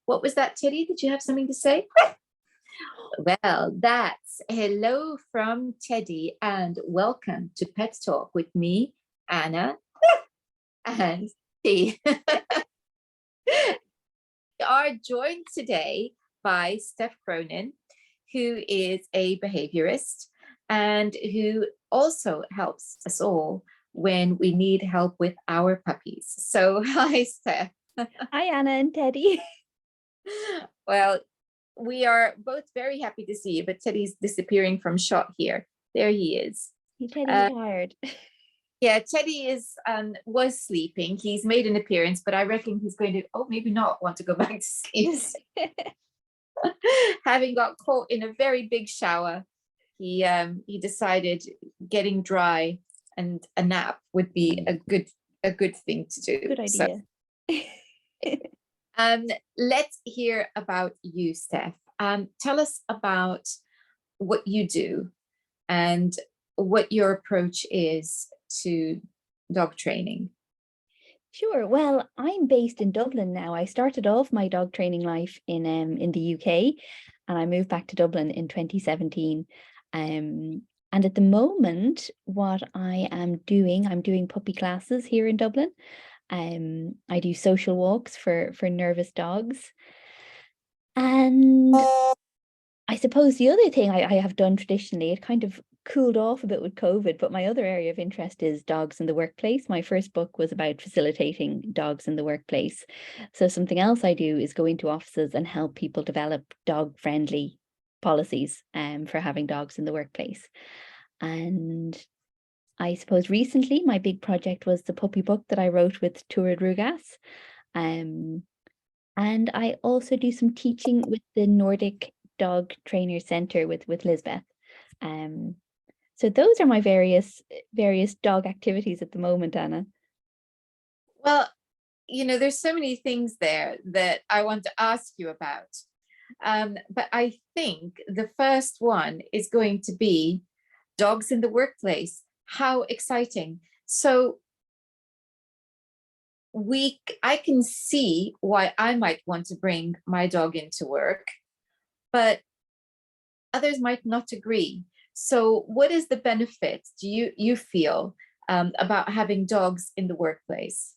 What was that, Teddy? Did you have something to say? Well, that's hello from Teddy and welcome to Pet Talk with me, Anna, and T. We are joined today by Steph Cronin, who is a behaviorist and who also helps us all when we need help with our puppies. So, hi, Steph. Hi, Anna and Teddy. Well, we are both very happy to see you, but Teddy's disappearing from shot here. There he is. Teddy's tired. Yeah, Teddy was sleeping. He's made an appearance, but I reckon he's going to, maybe not want to go back to sleep. Having got caught in a very big shower, he decided getting dry and a nap would be a good thing to do. Good idea. So, let's hear about you, Steph. Tell us about what you do and what your approach is to dog training. Sure. Well, I'm based in Dublin now. I started off my dog training life in the UK, and I moved back to Dublin in 2017. And at the moment, what I am doing, I'm doing puppy classes here in Dublin. I do social walks for nervous dogs. And I suppose the other thing I have done traditionally, it kind of cooled off a bit with COVID, but my other area of interest is dogs in the workplace. My first book was about facilitating dogs in the workplace. So something else I do is go into offices and help people develop dog-friendly policies for having dogs in the workplace. And I suppose recently my big project was the puppy book that I wrote with Turid Rugas. And I also do some teaching with the Nordic Dog Trainer Center with Lisbeth. So those are my various dog activities at the moment, Anna. Well, there's so many things there that I want to ask you about. But I think the first one is going to be dogs in the workplace. How exciting. So I can see why I might want to bring my dog into work, but others might not agree. So what is the benefit do you feel about having dogs in the workplace?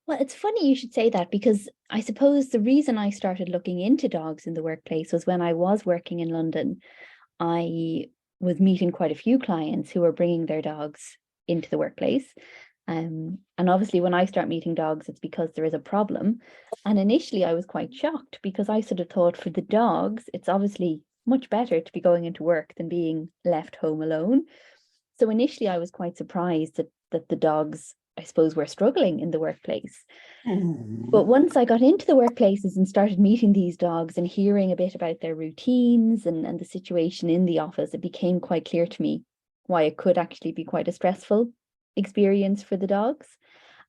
Well, it's funny you should say that, because I suppose the reason I started looking into dogs in the workplace was when I was working in London. I was meeting quite a few clients who were bringing their dogs into the workplace. And obviously when I start meeting dogs, it's because there is a problem. And initially I was quite shocked, because I sort of thought for the dogs, it's obviously much better to be going into work than being left home alone. So initially I was quite surprised that the dogs, I suppose, were struggling in the workplace. But once I got into the workplaces and started meeting these dogs and hearing a bit about their routines and the situation in the office, it became quite clear to me why it could actually be quite a stressful experience for the dogs.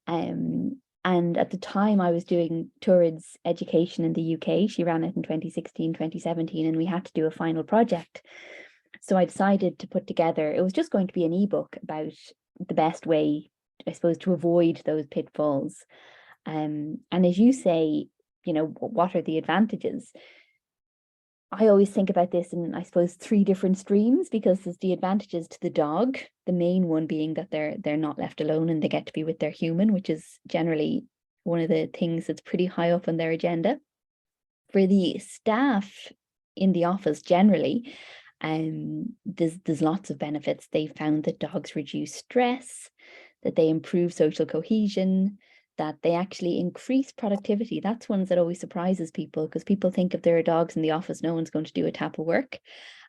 And at the time I was doing Turid's education in the UK. She ran it in 2016, 2017, and we had to do a final project. So I decided to put together, it was just going to be an ebook about the best way, I suppose, to avoid those pitfalls. And as you say, what are the advantages? I always think about this in, I suppose, 3 different streams, because there's the advantages to the dog, the main one being that they're not left alone and they get to be with their human, which is generally one of the things that's pretty high up on their agenda. For the staff in the office generally, there's lots of benefits. They found that dogs reduce stress, that they improve social cohesion, that they actually increase productivity. That's one that always surprises people, because people think if there are dogs in the office, no one's going to do a tap of work.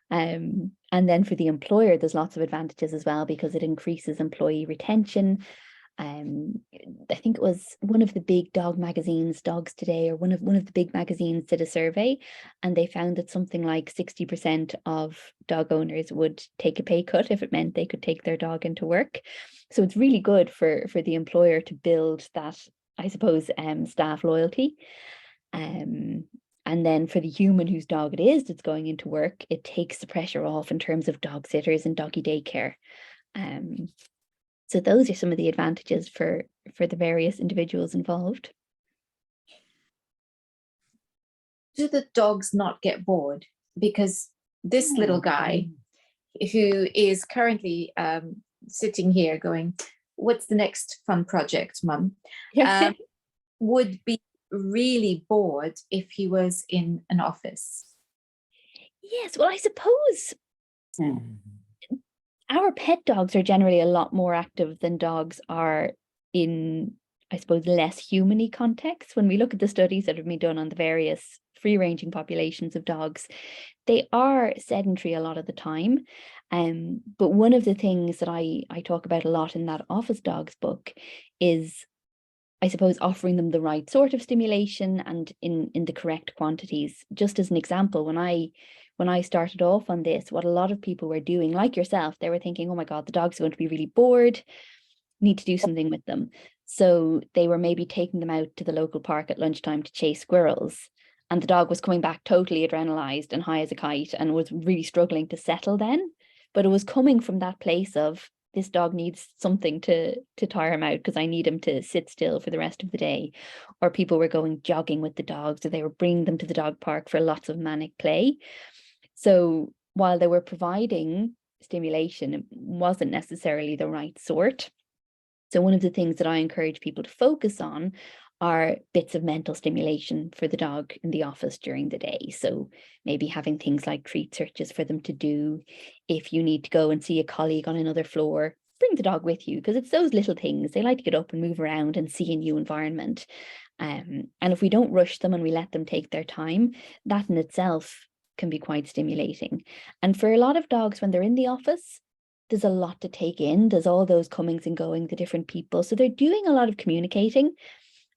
And then for the employer, there's lots of advantages as well, because it increases employee retention. I think it was one of the big dog magazines, Dogs Today, or one of the big magazines did a survey, and they found that something like 60% of dog owners would take a pay cut if it meant they could take their dog into work. So it's really good for the employer to build that, I suppose, staff loyalty. And then for the human whose dog it is that's going into work, it takes the pressure off in terms of dog sitters and doggy daycare. So those are some of the advantages for the various individuals involved. do the dogs not get bored? Because this little guy who is currently sitting here going, what's the next fun project, Mum? Yeah. Would be really bored if he was in an office. Yes, well, I suppose our pet dogs are generally a lot more active than dogs are in, I suppose, less human-y contexts. When we look at the studies that have been done on the various free-ranging populations of dogs, they are sedentary a lot of the time. But one of the things that I talk about a lot in that Office Dogs book is, I suppose, offering them the right sort of stimulation and in the correct quantities. Just as an example, when I started off on this, what a lot of people were doing, like yourself, they were thinking, oh my God, the dog's going to be really bored, need to do something with them. So they were maybe taking them out to the local park at lunchtime to chase squirrels. And the dog was coming back totally adrenalized and high as a kite and was really struggling to settle then. But it was coming from that place of, this dog needs something to tire him out because I need him to sit still for the rest of the day. Or people were going jogging with the dogs, or they were bringing them to the dog park for lots of manic play. So while they were providing stimulation, it wasn't necessarily the right sort. So one of the things that I encourage people to focus on are bits of mental stimulation for the dog in the office during the day. So maybe having things like treat searches for them to do. If you need to go and see a colleague on another floor, bring the dog with you, because it's those little things. They like to get up and move around and see a new environment. And if we don't rush them and we let them take their time, that in itself can be quite stimulating. And for a lot of dogs, when they're in the office, there's a lot to take in. There's all those comings and goings, the different people. So they're doing a lot of communicating.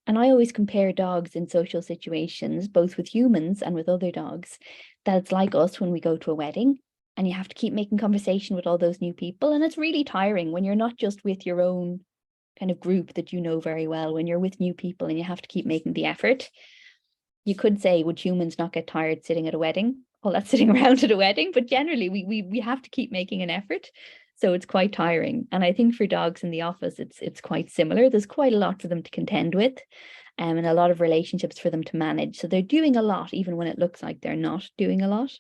And I always compare dogs in social situations, both with humans and with other dogs, that it's like us when we go to a wedding and you have to keep making conversation with all those new people. And it's really tiring when you're not just with your own kind of group that you know very well, when you're with new people and you have to keep making the effort. You could say, would humans not get tired sitting at a wedding? Well, that's sitting around at a wedding, but generally we have to keep making an effort. So it's quite tiring. And I think for dogs in the office, it's quite similar. There's quite a lot for them to contend with, and a lot of relationships for them to manage. So they're doing a lot, even when it looks like they're not doing a lot.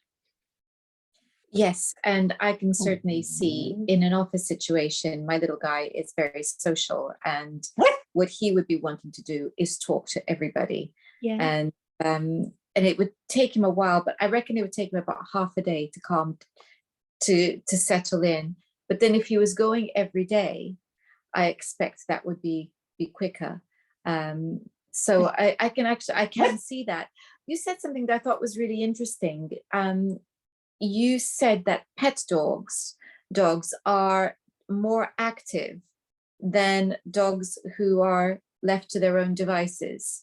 Yes, and I can certainly see in an office situation, my little guy is very social, and what he would be wanting to do is talk to everybody. Yeah. And it would take him a while, but I reckon it would take him about half a day to to settle in. But then if he was going every day, I expect that would be quicker. So I can see that. You said something that I thought was really interesting. You said that pet dogs are more active than dogs who are left to their own devices.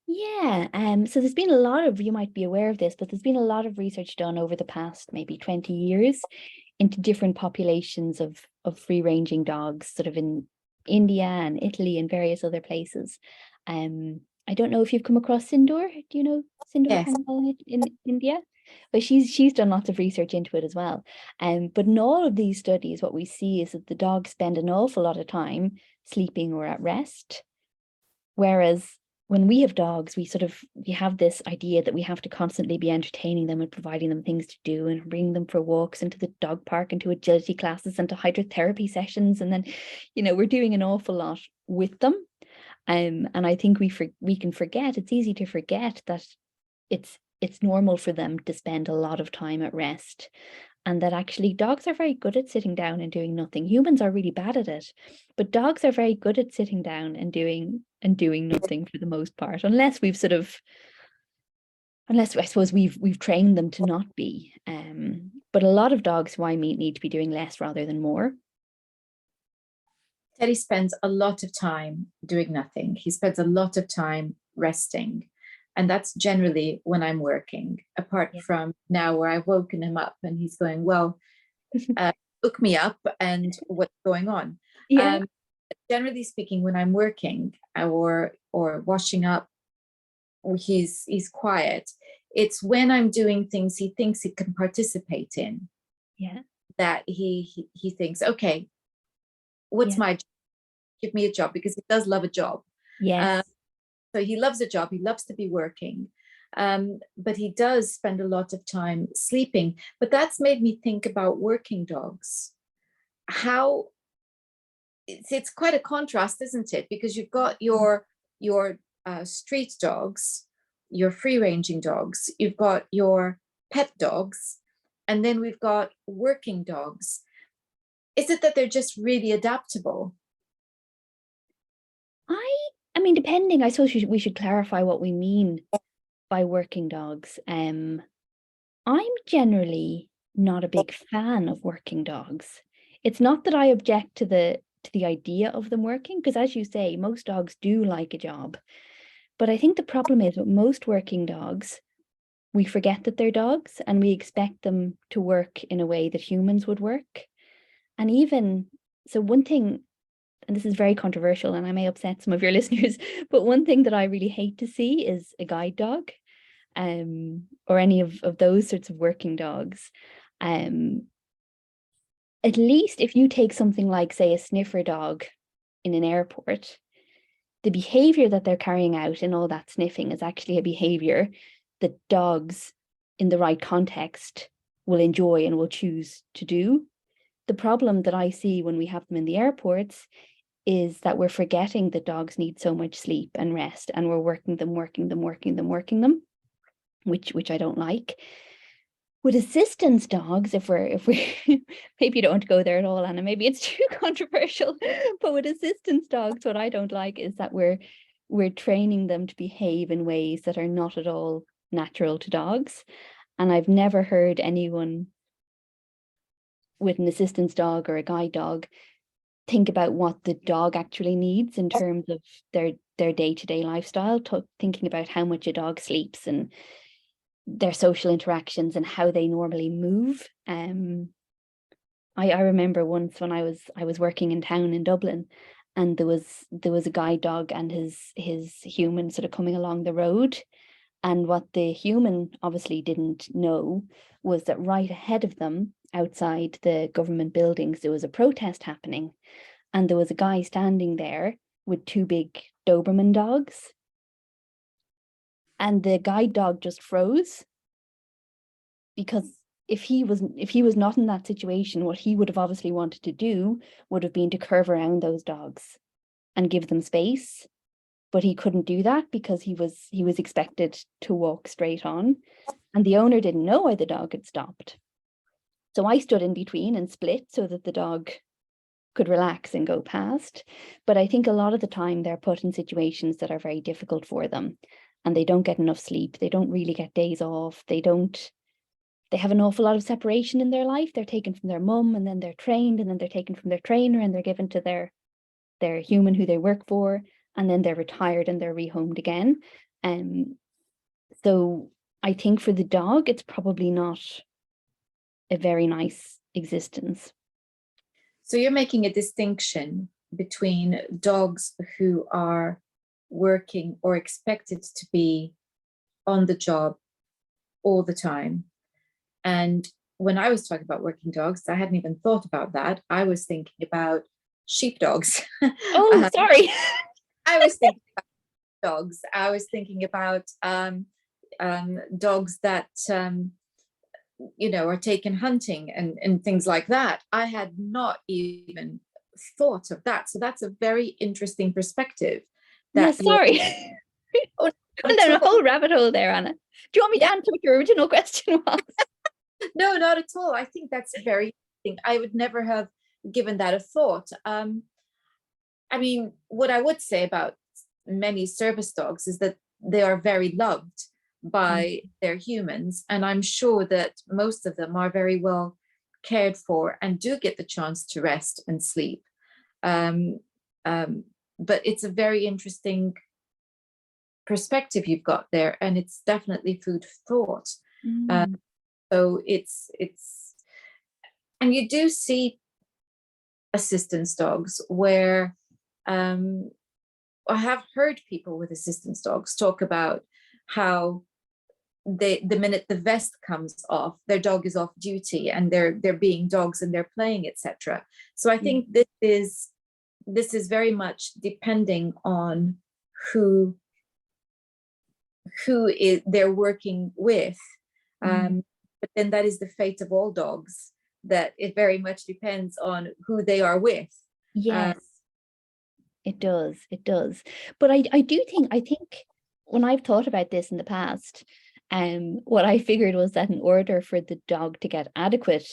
Yeah, so there's been a lot of, you might be aware of this, but there's been a lot of research done over the past maybe 20 years into different populations of free-ranging dogs, sort of in India and Italy and various other places. I don't know if you've come across Sindoor. Do you know Sindoor Yes. Kangal in India? But she's done lots of research into it as well. But in all of these studies, what we see is that the dogs spend an awful lot of time sleeping or at rest. Whereas when we have dogs, we have this idea that we have to constantly be entertaining them and providing them things to do and bringing them for walks into the dog park, into agility classes and to hydrotherapy sessions. And then, we're doing an awful lot with them. And I think we can forget, it's easy to forget that it's normal for them to spend a lot of time at rest, and that actually dogs are very good at sitting down and doing nothing. Humans are really bad at it, but dogs are very good at sitting down and doing nothing for the most part, unless I suppose we've trained them to not be. But a lot of dogs who I meet need to be doing less rather than more. Teddy spends a lot of time doing nothing. He spends a lot of time resting. And that's generally when I'm working, apart from now where I've woken him up and he's going, well, look me up and what's going on. Yeah. Generally speaking, when I'm working or washing up, he's quiet. It's when I'm doing things he thinks he can participate in. Yeah. That he thinks, okay, what's my job? Give me a job, because he does love a job. Yes. So he loves a job. He loves to be working. but he does spend a lot of time sleeping. But that's made me think about working dogs. How it's quite a contrast, isn't it? Because you've got your street dogs, your free ranging dogs, you've got your pet dogs, and then we've got working dogs. Is it that they're just really adaptable? I mean, depending, I suppose we should clarify what we mean by working dogs. I'm generally not a big fan of working dogs. It's not that I object to the idea of them working, because as you say, most dogs do like a job. But I think the problem is with most working dogs, we forget that they're dogs and we expect them to work in a way that humans would work. And even so, one thing, and this is very controversial and I may upset some of your listeners, but one thing that I really hate to see is a guide dog, or any of those sorts of working dogs. At least if you take something like, say, a sniffer dog in an airport, the behavior that they're carrying out in all that sniffing is actually a behavior that dogs in the right context will enjoy and will choose to do. The problem that I see when we have them in the airports is that we're forgetting that dogs need so much sleep and rest, and we're working them, which I don't like. With assistance dogs, if we maybe you don't want to go there at all, Anna, maybe it's too controversial, but with assistance dogs, what I don't like is that we're training them to behave in ways that are not at all natural to dogs. And I've never heard anyone with an assistance dog or a guide dog think about what the dog actually needs in terms of their day-to-day lifestyle, thinking about how much a dog sleeps and their social interactions and how they normally move. I remember once when I was working in town in Dublin, and there was a guide dog and his human sort of coming along the road, and what the human obviously didn't know was that right ahead of them, outside the government buildings, there was a protest happening, and there was a guy standing there with two big Doberman dogs, and the guide dog just froze, because if he was not in that situation, what he would have obviously wanted to do would have been to curve around those dogs and give them space, but he couldn't do that because he was expected to walk straight on, and the owner didn't know why the dog had stopped. So I stood in between and split so that the dog could relax and go past. But I think a lot of the time they're put in situations that are very difficult for them, and they don't get enough sleep. They don't really get days off. They have an awful lot of separation in their life. They're taken from their mum, and then they're trained, and then they're taken from their trainer, and they're given to their human who they work for, and then they're retired and they're rehomed again. So I think for the dog, it's probably not a very nice existence. So you're making a distinction between dogs who are working or expected to be on the job all the time. And when I was talking about working dogs, I hadn't even thought about that. I was thinking about sheepdogs. Oh, sorry. I was thinking about dogs. I was thinking about dogs that are taken hunting and things like that. I had not even thought of that. So that's a very interesting perspective. Yes, sorry. Oh, and then a whole rabbit hole there, Anna. Do you want me to answer what your original question was? No, not at all. I think that's very interesting. I would never have given that a thought. I mean, what I would say about many service dogs is that they are very loved by their humans. And I'm sure that most of them are very well cared for and do get the chance to rest and sleep. But it's a very interesting perspective you've got there, and it's definitely food for thought. So it's and you do see assistance dogs where I have heard people with assistance dogs talk about how the minute the vest comes off, their dog is off duty and they're being dogs and they're playing, etc. So I think this is very much depending on who they're working with. Mm. But then that is the fate of all dogs, that it very much depends on who they are with. Yes, it does. It does. But I do think, I think when I've thought about this in the past, what I figured was that in order for the dog to get adequate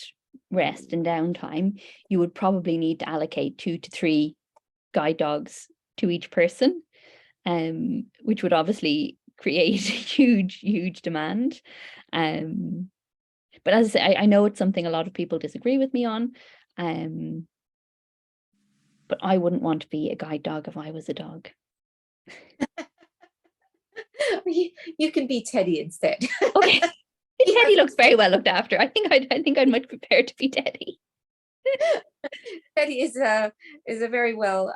rest and downtime, you would probably need to allocate 2 to 3 guide dogs to each person, which would obviously create huge demand. But as I say, I know it's something a lot of people disagree with me on. But I wouldn't want to be a guide dog if I was a dog. You can be Teddy instead. Okay. Teddy looks very well looked after. I think I'd much prefer to be Teddy. Teddy is a very well,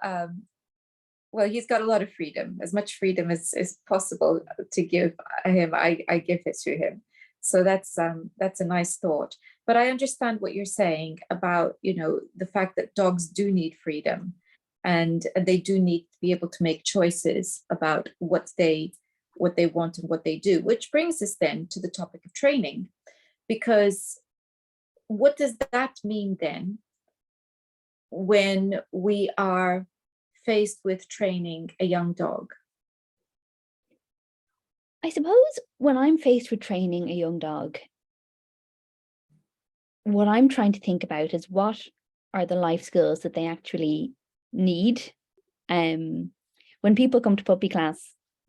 well, he's got a lot of freedom, as much freedom as possible to give him. I give it to him. So that's a nice thought. But I understand what you're saying about, the fact that dogs do need freedom, and they do need to be able to make choices about what they want and what they do, which brings us then to the topic of training. Because what does that mean then when we are faced with training a young dog? I suppose when I'm faced with training a young dog, what I'm trying to think about is what are the life skills that they actually need. When people come to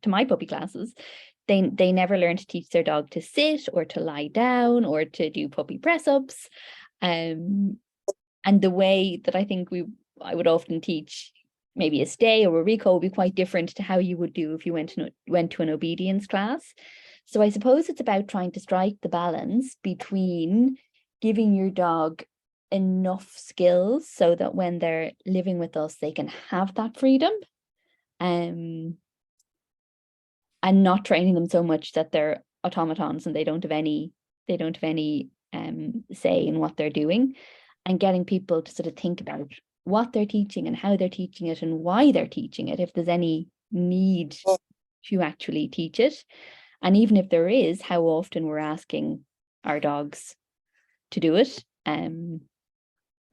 my puppy classes, they never learn to teach their dog to sit or to lie down or to do puppy press-ups. And the way that I think I would often teach maybe a stay or a recall would be quite different to how you would do if you went to an obedience class. So I suppose it's about trying to strike the balance between giving your dog enough skills so that when they're living with us, they can have that freedom, and not training them so much that they're automatons and they don't have any say in what they're doing, and getting people to sort of think about what they're teaching and how they're teaching it and why they're teaching it, if there's any need to actually teach it. And even if there is, how often we're asking our dogs to do it.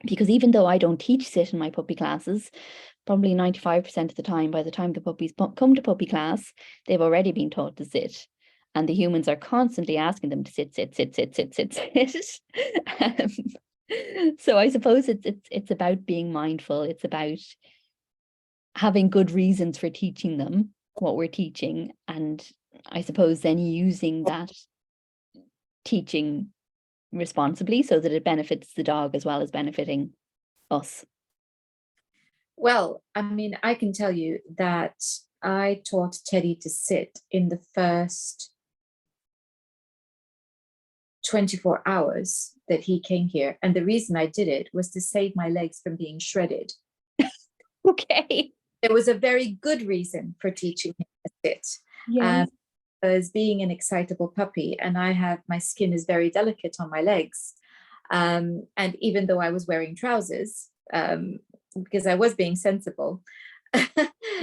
Because even though I don't teach sit in my puppy classes, probably 95% of the time, by the time the puppies come to puppy class, they've already been taught to sit. And the humans are constantly asking them to sit. So I suppose it's about being mindful. It's about having good reasons for teaching them what we're teaching, and I suppose then using that teaching responsibly so that it benefits the dog as well as benefiting us. Well, I mean, I can tell you that I taught Teddy to sit in the first 24 hours that he came here. And the reason I did it was to save my legs from being shredded. Okay. There was a very good reason for teaching him to sit. Yes. As being an excitable puppy, and my skin is very delicate on my legs. And even though I was wearing trousers, because I was being sensible,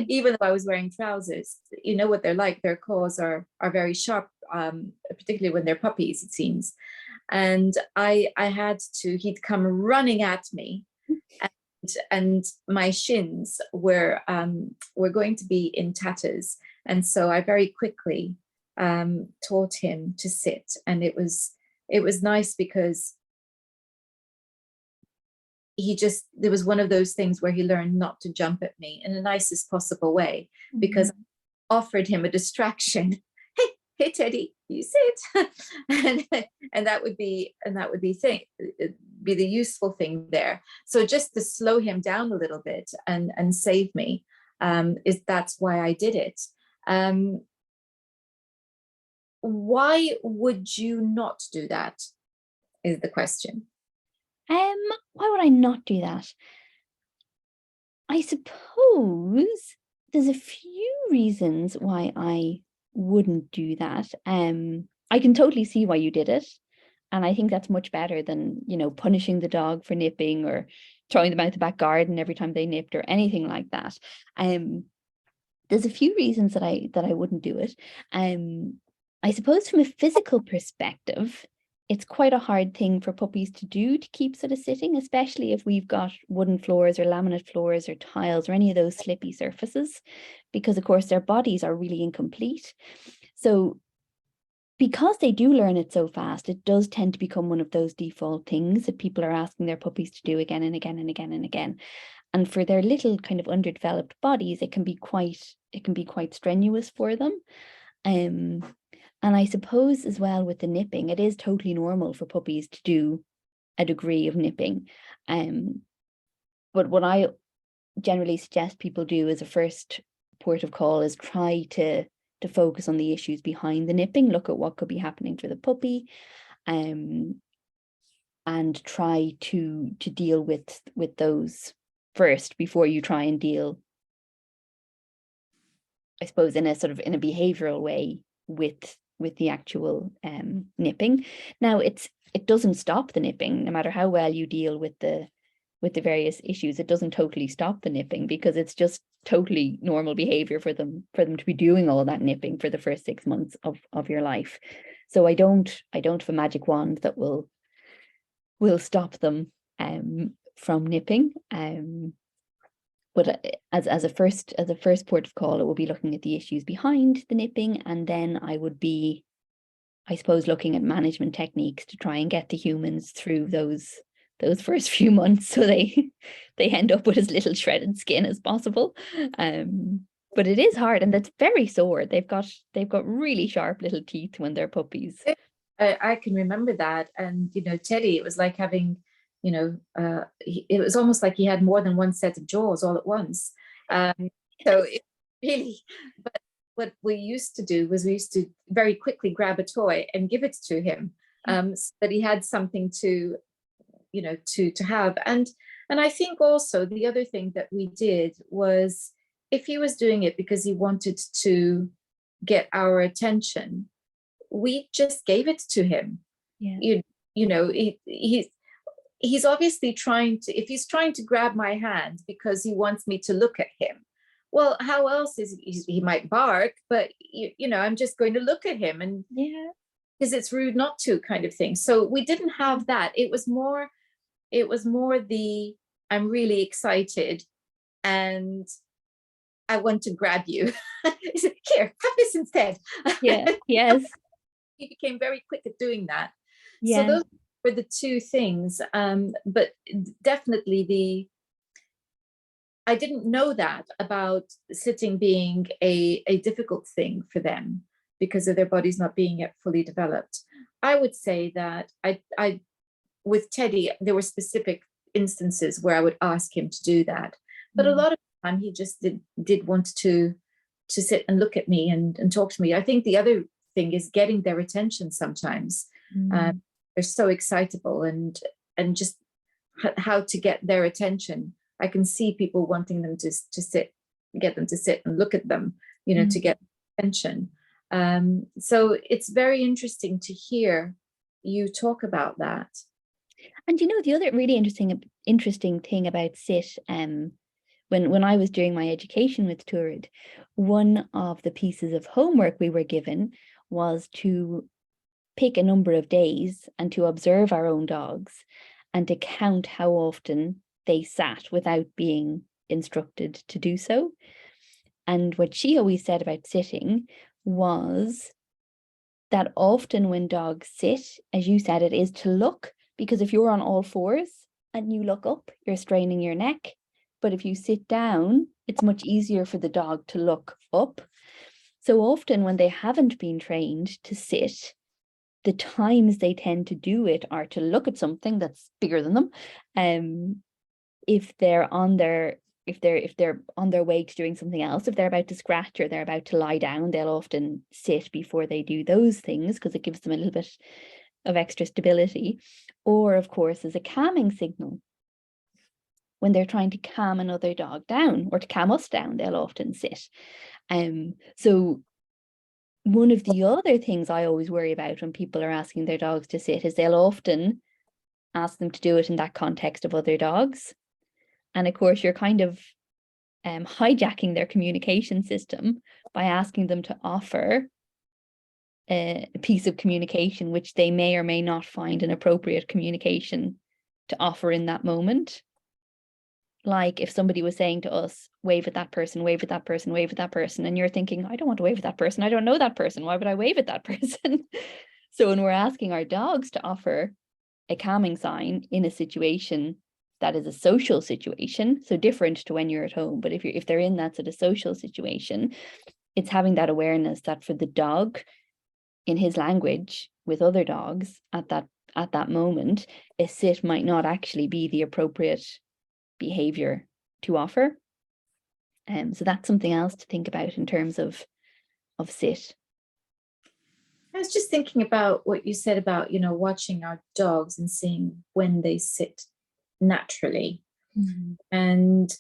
even though I was wearing trousers, you know what they're like. Their claws are very sharp, particularly when they're puppies, it seems. And he'd come running at me, and my shins were going to be in tatters. And so I very quickly taught him to sit, and it was nice because there was one of those things where he learned not to jump at me in the nicest possible way, because I offered him a distraction. Hey Teddy, you sit. and that would be the useful thing there. So just to slow him down a little bit and save me, that's why I did it. Why would you not do that, is the question. Why would I not do that? I suppose there's a few reasons why I wouldn't do that. I can totally see why you did it. And I think that's much better than, punishing the dog for nipping or throwing them out the back garden every time they nipped or anything like that. There's a few reasons that I wouldn't do it. I suppose from a physical perspective, it's quite a hard thing for puppies to do, to keep sort of sitting, especially if we've got wooden floors or laminate floors or tiles or any of those slippy surfaces, because of course their bodies are really incomplete. So because they do learn it so fast, it does tend to become one of those default things that people are asking their puppies to do again and again and again and again. And for their little kind of underdeveloped bodies, it can be quite strenuous for them. And I suppose as well with the nipping, it is totally normal for puppies to do a degree of nipping. But what I generally suggest people do as a first port of call is try to focus on the issues behind the nipping, look at what could be happening for the puppy, and try to deal with those first before you try and deal, I suppose, in a sort of in a behavioral way with the actual nipping. Now it doesn't stop the nipping, no matter how well you deal with the various issues. It doesn't totally stop the nipping, because it's just totally normal behavior for them to be doing all that nipping for the first 6 months of your life. So I don't have a magic wand that will stop them from nipping. But as a first port of call, it will be looking at the issues behind the nipping, and then I would be, I suppose, looking at management techniques to try and get the humans through those first few months, so they end up with as little shredded skin as possible. But it is hard, and it's very sore. They've got really sharp little teeth when they're puppies. I can remember that. And, Teddy, it was like having, it was almost like he had more than one set of jaws all at once. So it really, but what we used to do was we used to very quickly grab a toy and give it to him, so that he had something to have. And I think also the other thing that we did was, if he was doing it because he wanted to get our attention, we just gave it to him. Yeah. He's obviously trying to, if he's trying to grab my hand because he wants me to look at him, well, how else is he might bark, but I'm just going to look at him, and because it's rude not to, kind of thing. So we didn't have that. It was more the, I'm really excited and I want to grab you. Here, have this instead. Yes. He became very quick at doing that. Yeah. So those were the two things. But definitely I didn't know that about sitting being a difficult thing for them because of their bodies not being yet fully developed. I would say that I with Teddy, there were specific instances where I would ask him to do that. But a lot of the time he just did want to sit and look at me and talk to me. I think the other thing is getting their attention sometimes. They're so excitable, and just how to get their attention. I can see people wanting them to sit, get them to sit and look at them, to get attention. So it's very interesting to hear you talk about that. And the other really interesting thing about sit, when I was doing my education with Turid, one of the pieces of homework we were given was to pick a number of days and to observe our own dogs and to count how often they sat without being instructed to do so. And what she always said about sitting was that often when dogs sit, as you said, it is to look, because if you're on all fours and you look up, you're straining your neck. But if you sit down, it's much easier for the dog to look up. So often when they haven't been trained to sit, the times they tend to do it are to look at something that's bigger than them. If they're on their way to doing something else, if they're about to scratch or they're about to lie down, they'll often sit before they do those things because it gives them a little bit of extra stability. Or of course, as a calming signal, when they're trying to calm another dog down or to calm us down, they'll often sit. So one of the other things I always worry about when people are asking their dogs to sit is they'll often ask them to do it in that context of other dogs. And of course, you're kind of hijacking their communication system by asking them to offer a piece of communication which they may or may not find an appropriate communication to offer in that moment. Like if somebody was saying to us, wave at that person, wave at that person, wave at that person, and you're thinking, I don't want to wave at that person, I don't know that person, why would I wave at that person? So when we're asking our dogs to offer a calming sign in a situation that is a social situation, so different to when you're at home, but if they're in that sort of social situation, it's having that awareness that for the dog, in his language with other dogs at that moment, a sit might not actually be the appropriate behavior to offer. So that's something else to think about in terms of sit. I was just thinking about what you said about, watching our dogs and seeing when they sit naturally. Mm. And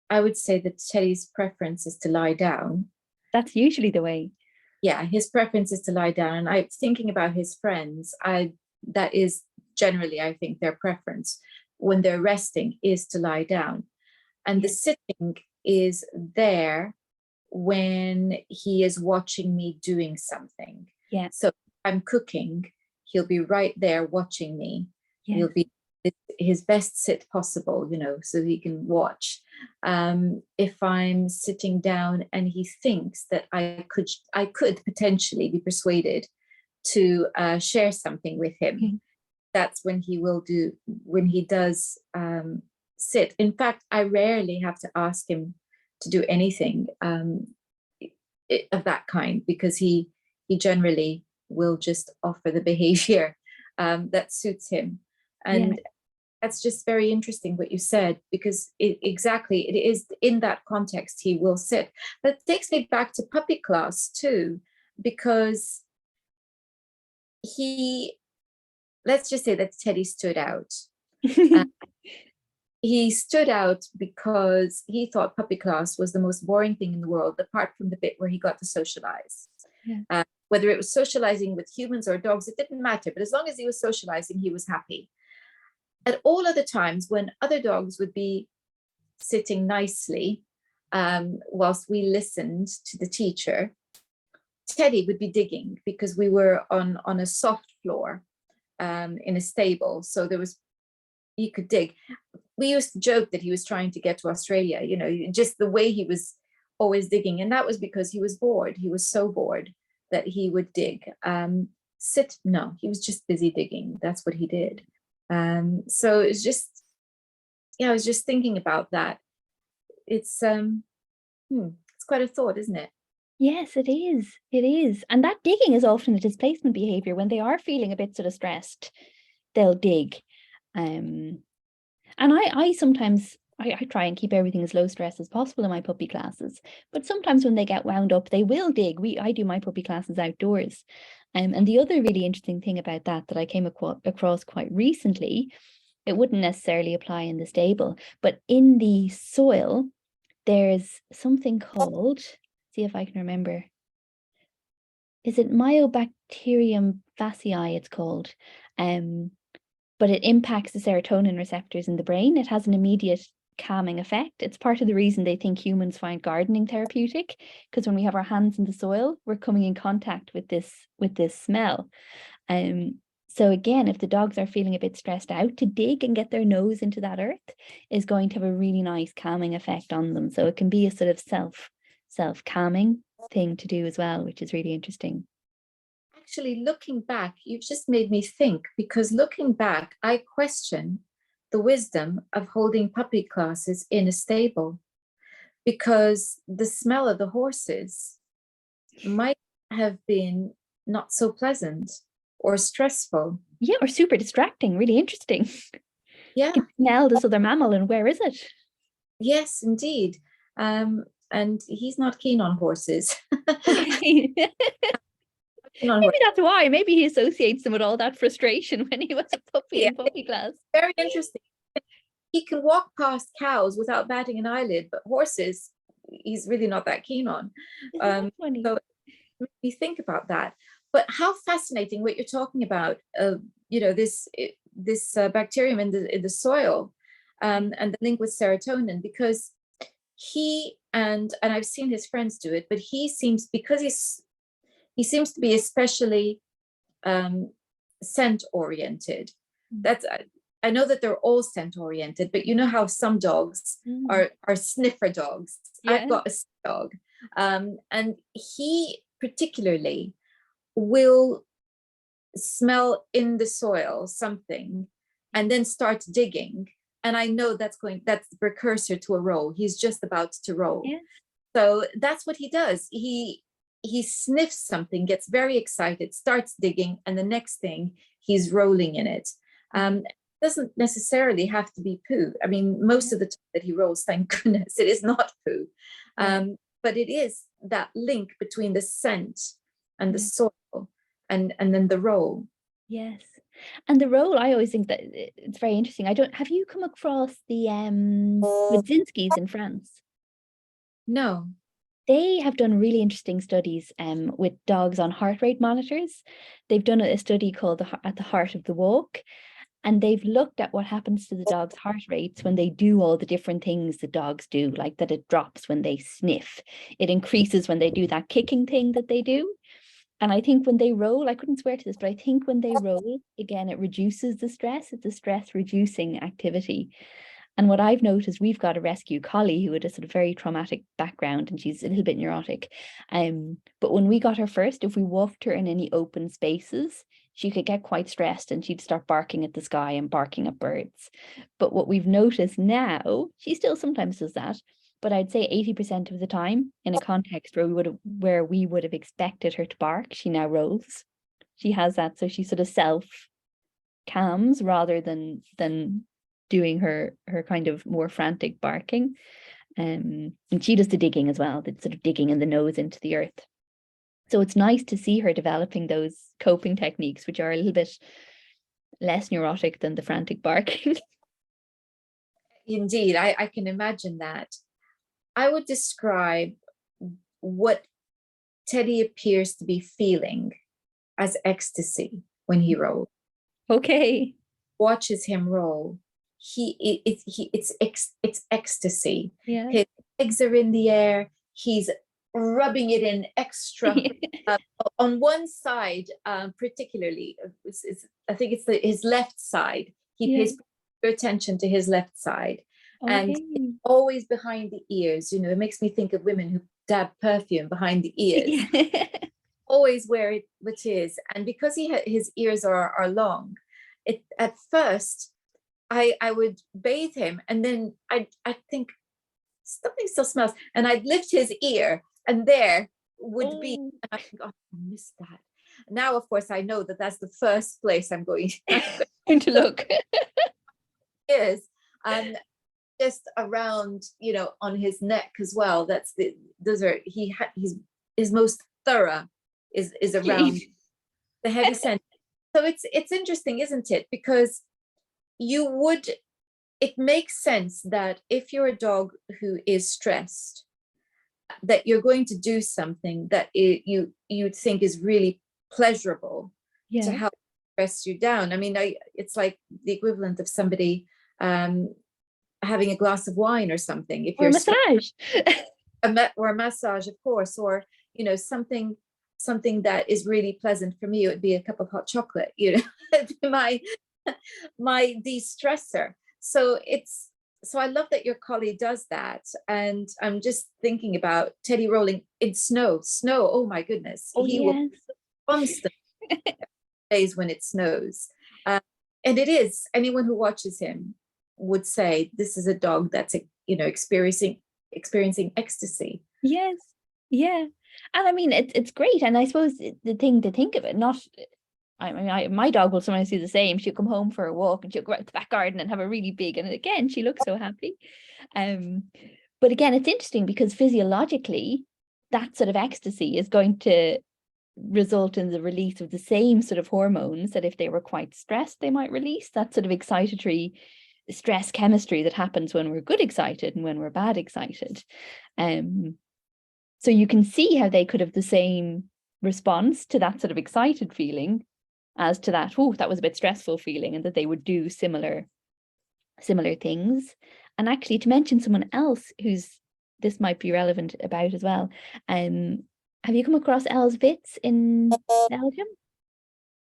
I would say that Teddy's preference is to lie down. That's usually the way. Yeah, his preference is to lie down. And I'm thinking about his friends. That is generally, I think, their preference when they're resting is to lie down. And the sitting is there when he is watching me doing something. Yeah. So if I'm cooking, he'll be right there watching me. Yeah. He'll be his best sit possible, so he can watch. If I'm sitting down and he thinks that I could potentially be persuaded to share something with him, that's when he does sit. In fact, I rarely have to ask him to do anything of that kind, because he generally will just offer the behavior that suits him. And that's just very interesting what you said, because it is in that context he will sit. That takes me back to puppy class too, because let's just say that Teddy stood out. He stood out because he thought puppy class was the most boring thing in the world, apart from the bit where he got to socialize. Whether it was socializing with humans or dogs, it didn't matter. But as long as he was socializing, he was happy. At all other times, when other dogs would be sitting nicely whilst we listened to the teacher, Teddy would be digging, because we were on a soft floor in a stable. So he could dig. We used to joke that he was trying to get to Australia, just the way he was always digging. And that was because he was bored. He was so bored that he would dig. Sit, no, he was just busy digging. That's what he did. So it's just, I was just thinking about that. It's quite a thought, isn't it? Yes, it is. It is. And that digging is often a displacement behavior. When they are feeling a bit sort of stressed, they'll dig. And I sometimes I try and keep everything as low stress as possible in my puppy classes, but sometimes when they get wound up, they will dig. I do my puppy classes outdoors. And the other really interesting thing about that I came across quite recently, it wouldn't necessarily apply in the stable, but in the soil, there's something called, see if I can remember, is it Mycobacterium vacui it's called? But it impacts the serotonin receptors in the brain. It has an immediate calming effect. It's part of the reason they think humans find gardening therapeutic, because when we have our hands in the soil, we're coming in contact with this smell. So again, if the dogs are feeling a bit stressed out, to dig and get their nose into that earth is going to have a really nice calming effect on them. So it can be a sort of self-calming thing to do as well, which is really interesting. Actually, looking back, you've just made me think, because looking back, I question the wisdom of holding puppy classes in a stable, because the smell of the horses might have been not so pleasant or stressful. Yeah, or super distracting, really interesting. Yeah. You can smell this other mammal, and where is it? Yes, indeed. And he's not keen on horses. Okay. Maybe that's why. Maybe he associates them with all that frustration when he was a puppy in puppy class. Very interesting. He can walk past cows without batting an eyelid, but horses, he's really not that keen on. Funny. So we think about that. But how fascinating what you're talking about. This bacterium in the soil, and the link with serotonin, because he and I've seen his friends do it, but he seems, because he seems to be especially scent oriented. That's I know that they're all scent oriented, but you know how some dogs are sniffer dogs. I've got a dog, and he particularly will smell in the soil something and then start digging, and I know that's the precursor to a roll. He's just about to roll. So that's what he does. He sniffs something, gets very excited, starts digging, and the next thing he's rolling in it. It doesn't necessarily have to be poo. I mean, most of the time that he rolls, thank goodness, it is not poo. But it is that link between the scent and the soil and then the roll. Yes. And the roll, I always think that it's very interesting. Have you come across the Wadzinskis in France? No. They have done really interesting studies with dogs on heart rate monitors. They've done a study called At the Heart of the Walk, and they've looked at what happens to the dog's heart rates when they do all the different things the dogs do, like that it drops when they sniff, it increases when they do that kicking thing that they do. And I think when they roll, I couldn't swear to this, but I think when they roll, again, it reduces the stress. It's a stress reducing activity. And what I've noticed, we've got a rescue collie who had a sort of very traumatic background, and she's a little bit neurotic. But when we got her first, if we walked her in any open spaces, she could get quite stressed and she'd start barking at the sky and barking at birds. But what we've noticed now, she still sometimes does that, but I'd say 80% of the time, in a context where we would have expected her to bark, she now rolls. She has that, so she sort of self calms rather than doing her kind of more frantic barking. And she does the digging as well, the sort of digging in the nose into the earth. So it's nice to see her developing those coping techniques, which are a little bit less neurotic than the frantic barking. Indeed, I can imagine that. I would describe what Teddy appears to be feeling as ecstasy when he rolls. Okay. Watches him roll. It's ecstasy. Yeah. His legs are in the air. He's rubbing it in extra. On one side, particularly, I think it's his left side. He pays attention to his left side. Okay. And it's always behind the ears. You know, it makes me think of women who dab perfume behind the ears. Always where it is. And because his ears are long, at first I would bathe him, and then I think something still smells, and I'd lift his ear, and there would be, and I think, oh, I missed that. Now, of course, I know that that's the first place I'm going to look. Is just around, you know, on his neck as well. His most thorough is around the heavy scent. So it's interesting, isn't it? Because it makes sense that if you're a dog who is stressed, that you're going to do something that you'd think is really pleasurable to help stress you down. I mean, it's like the equivalent of somebody having a glass of wine or something. If or a massage. Or a massage, of course, or, you know, something that is really pleasant for me. It would be a cup of hot chocolate, you know, my de-stressor. So I love that your collie does that. And I'm just thinking about Teddy rolling in snow. Oh my goodness. He will constantly days when it snows. And it is, anyone who watches him would say this is a dog that's, you know, experiencing ecstasy. Yes. Yeah. And I mean, it's great. And I suppose the thing to think of it, my dog will sometimes do the same. She'll come home for a walk and she'll go out to the back garden and have a really big, and again, she looks so happy. But again, it's interesting because physiologically, that sort of ecstasy is going to result in the release of the same sort of hormones that if they were quite stressed, they might release, that sort of excitatory stress chemistry that happens when we're good excited and when we're bad excited. So you can see how they could have the same response to that sort of excited feeling as to that, oh, that was a bit stressful feeling, and that they would do similar things. And actually, to mention someone else who's this might be relevant about as well. Have you come across Els Witz in Belgium?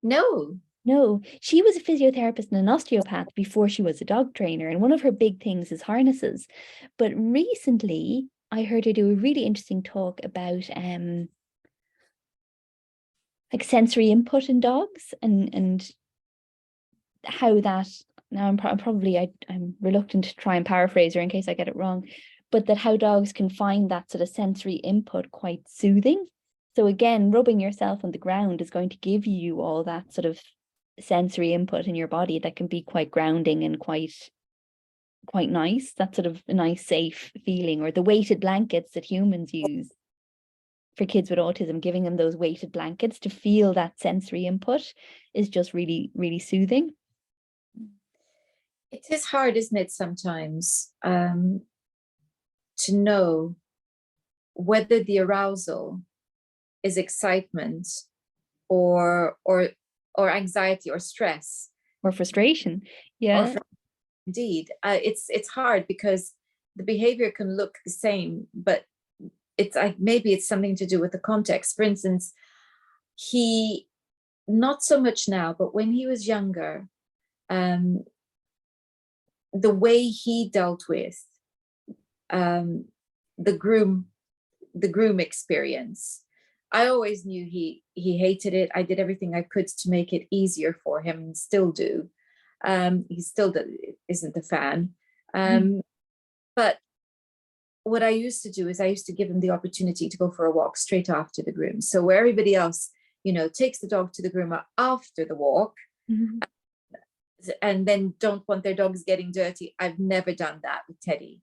No. No, she was a physiotherapist and an osteopath before she was a dog trainer, and one of her big things is harnesses. But recently, I heard her do a really interesting talk about like sensory input in dogs, and how that, now I'm reluctant to try and paraphrase her in case I get it wrong, but that how dogs can find that sort of sensory input quite soothing. So again, rubbing yourself on the ground is going to give you all that sort of sensory input in your body that can be quite grounding and quite nice. That sort of a nice safe feeling. Or the weighted blankets that humans use for kids with autism, giving them those weighted blankets to feel that sensory input is just really, really soothing. It is hard, isn't it, sometimes, to know whether the arousal is excitement or anxiety or stress or frustration. Yeah. Indeed, it's hard because the behavior can look the same, but it's maybe it's something to do with the context. For instance, he, not so much now, but when he was younger, the way he dealt with the groom experience, I always knew he hated it. I did everything I could to make it easier for him, and still do. He still isn't a fan. But what I used to do is I used to give him the opportunity to go for a walk straight after the groom. So where everybody else, takes the dog to the groomer after the walk, and then don't want their dogs getting dirty, I've never done that with Teddy.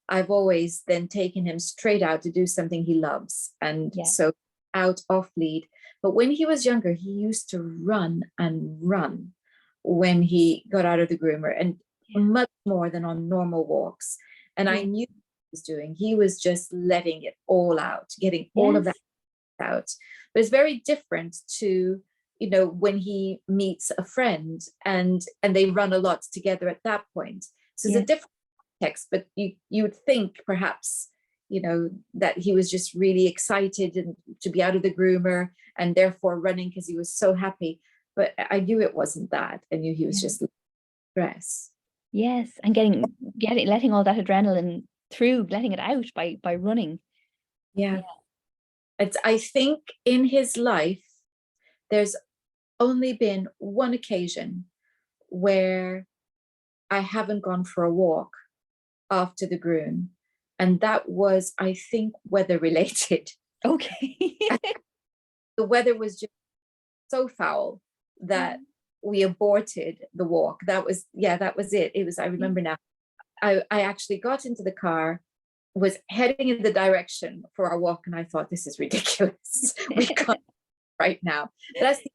I've always then taken him straight out to do something he loves. And so out off lead. But when he was younger, he used to run and run when he got out of the groomer, and much more than on normal walks. And I knew what he was doing. He was just letting it all out, getting all of that out. But it's very different to, when he meets a friend and they run a lot together at that point. So it's a different context, but you would think perhaps, that he was just really excited and to be out of the groomer and therefore running because he was so happy. But I knew it wasn't that. I knew he was just stress. Yes, and letting all that adrenaline through, letting it out by running. I think in his life, there's only been one occasion where I haven't gone for a walk after the groom. And that was, I think, weather related. Okay. The weather was just so foul that we aborted the walk. That was it. It was, I remember now, I actually got into the car, was heading in the direction for our walk, and I thought, this is ridiculous. We can't right now. That's the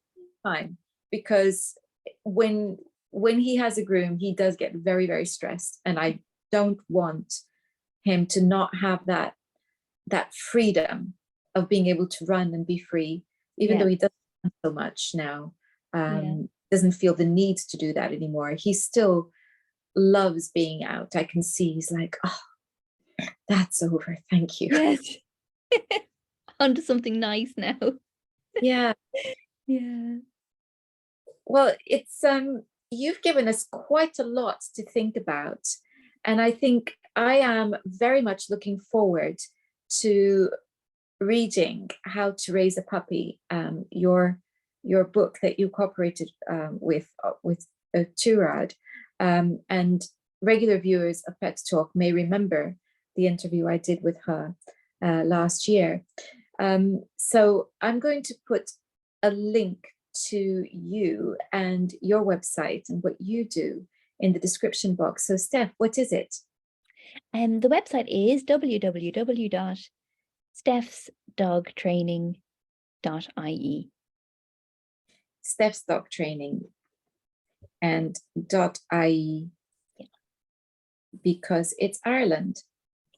time, because when he has a groom, he does get very, very stressed, and I don't want him to not have that freedom of being able to run and be free, even though he doesn't so much now. Doesn't feel the need to do that anymore. He still loves being out. I can see he's like, oh, that's over, thank you. Yes. Onto something nice now. Yeah. Well, it's you've given us quite a lot to think about, and I think I am very much looking forward to reading How to Raise a Puppy, your book that you cooperated with Turad, and regular viewers of Pet Talk may remember the interview I did with her last year. So I'm going to put a link to you and your website and what you do in the description box. So Steph, what is it? The website is www.steffsdogtraining.ie. Steph's Dog Training and .ie, because it's Ireland.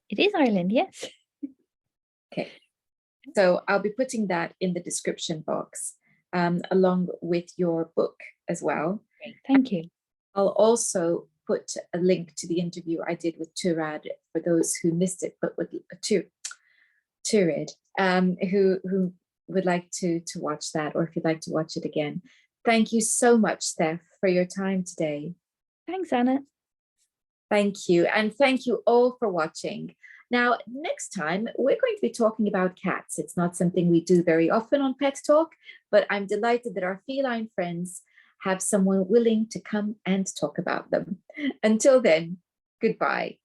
It is Ireland, yes. Okay, so I'll be putting that in the description box along with your book as well. Great, thank you. I'll also put a link to the interview I did with Turad for those who missed it, but with Turid, who would like to watch that, or if you'd like to watch it again. Thank you so much, Steph, for your time today. Thanks, Anna. Thank you. And thank you all for watching. Now, next time, we're going to be talking about cats. It's not something we do very often on Pet Talk, but I'm delighted that our feline friends have someone willing to come and talk about them. Until then, goodbye.